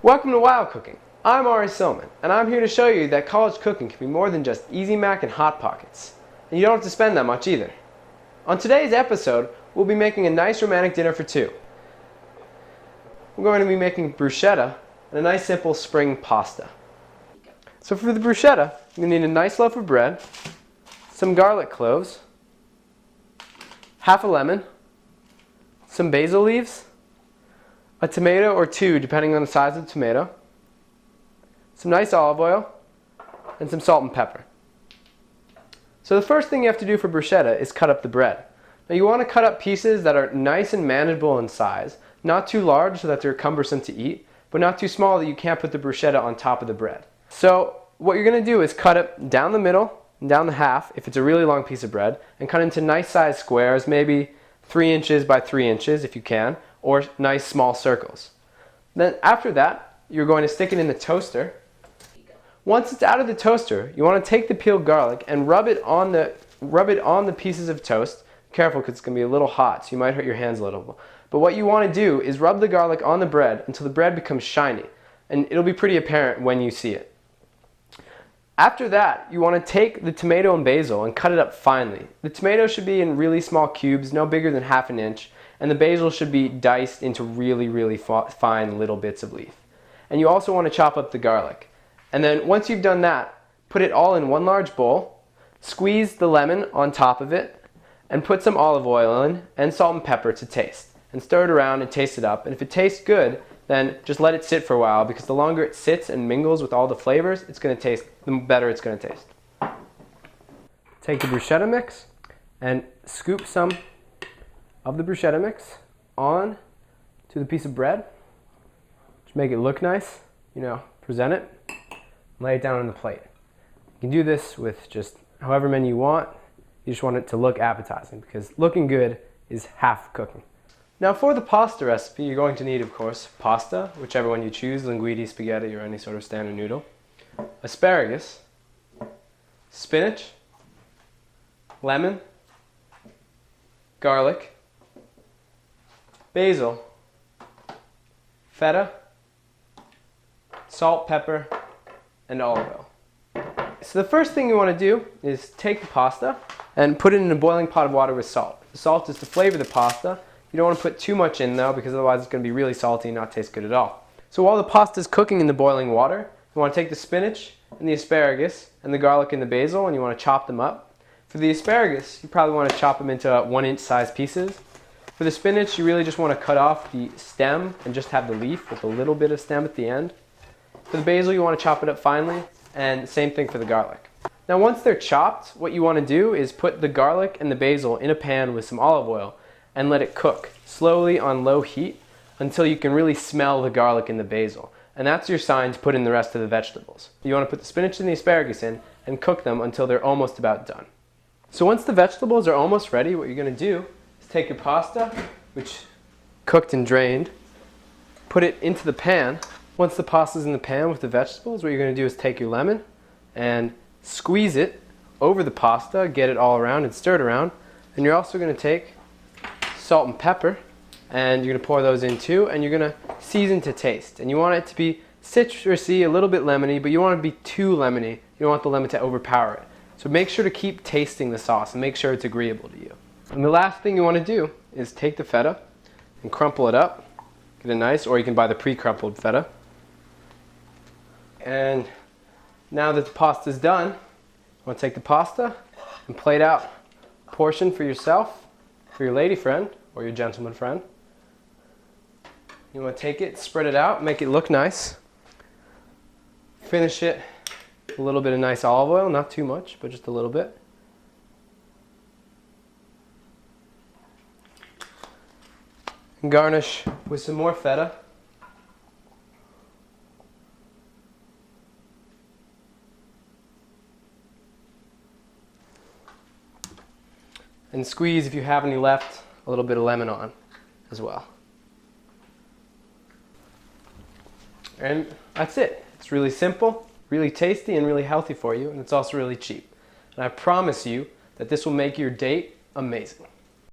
Welcome to Wildcooking. I'm Ari Silman, and I'm here to show you that college cooking can be more than just Easy Mac and Hot Pockets. And you don't have to spend that much either. On today's episode, we'll be making a nice romantic dinner for two. We're going to be making bruschetta and a nice simple spring pasta. So for the bruschetta, you're going to need a nice loaf of bread, some garlic cloves, half a lemon, some basil leaves, a tomato or two depending on the size of the tomato, some nice olive oil, and some salt and pepper. So the first thing you have to do for bruschetta is cut up the bread. Now you want to cut up pieces that are nice and manageable in size, not too large so that they're cumbersome to eat, but not too small that you can't put the bruschetta on top of the bread. So what you're going to do is cut it down the middle and down the half if it's a really long piece of bread, and cut into nice sized squares, maybe 3 inches by 3 inches if you can, or nice small circles. Then after that, you're going to stick it in the toaster. Once it's out of the toaster, you want to take the peeled garlic and rub it on the pieces of toast. Careful, because it's going to be a little hot, so you might hurt your hands a little. But what you want to do is rub the garlic on the bread until the bread becomes shiny, and it'll be pretty apparent when you see it. After that, you want to take the tomato and basil and cut it up finely. The tomato should be in really small cubes, no bigger than ½ inch, and the basil should be diced into really fine little bits of leaf. And you also want to chop up the garlic. And then once you've done that, put it all in one large bowl, squeeze the lemon on top of it, and put some olive oil in and salt and pepper to taste. And stir it around and taste it up. And if it tastes good, then just let it sit for a while, because the longer it sits and mingles with all the flavors, it's going to taste, the better it's going to taste. Take the bruschetta mix and scoop some of the bruschetta mix on to the piece of bread. Just make it look nice, present it, lay it down on the plate. You can do this with just however many you want. You just want it to look appetizing, because looking good is half cooking. Now for the pasta recipe, you're going to need, of course, pasta, whichever one you choose, linguine, spaghetti, or any sort of standard noodle, asparagus, spinach, lemon, garlic, basil, feta, salt, pepper, and olive oil. So the first thing you want to do is take the pasta and put it in a boiling pot of water with salt. The salt is to flavor the pasta. You don't want to put too much in though, because otherwise it's going to be really salty and not taste good at all. So while the pasta is cooking in the boiling water, you want to take the spinach and the asparagus and the garlic and the basil, and you want to chop them up. For the asparagus, you probably want to chop them into 1-inch size pieces. For the spinach, you really just want to cut off the stem and just have the leaf with a little bit of stem at the end. For the basil, you want to chop it up finely, and same thing for the garlic. Now once they're chopped, what you want to do is put the garlic and the basil in a pan with some olive oil and let it cook slowly on low heat until you can really smell the garlic and the basil. And that's your sign to put in the rest of the vegetables. You want to put the spinach and the asparagus in and cook them until they're almost about done. So once the vegetables are almost ready, what you're going to do is take your pasta, which cooked and drained, put it into the pan. Once the pasta's in the pan with the vegetables, what you're going to do is take your lemon and squeeze it over the pasta, get it all around and stir it around. And you're also going to take salt and pepper, and you're going to pour those in too, and you're going to season to taste. And you want it to be citrusy, a little bit lemony, but you don't want it to be too lemony. You don't want the lemon to overpower it. So make sure to keep tasting the sauce and make sure it's agreeable to you. And the last thing you want to do is take the feta and crumple it up. Get it nice, or you can buy the pre-crumpled feta. And now that the pasta's done, you want to take the pasta and plate out a portion for yourself, for your lady friend, or your gentleman friend. You want to take it, spread it out, make it look nice. Finish it with a little bit of nice olive oil, not too much, but just a little bit. And garnish with some more feta. And squeeze, if you have any left, a little bit of lemon on as well. And that's it. It's really simple, really tasty, and really healthy for you, and it's also really cheap. And I promise you that this will make your date amazing.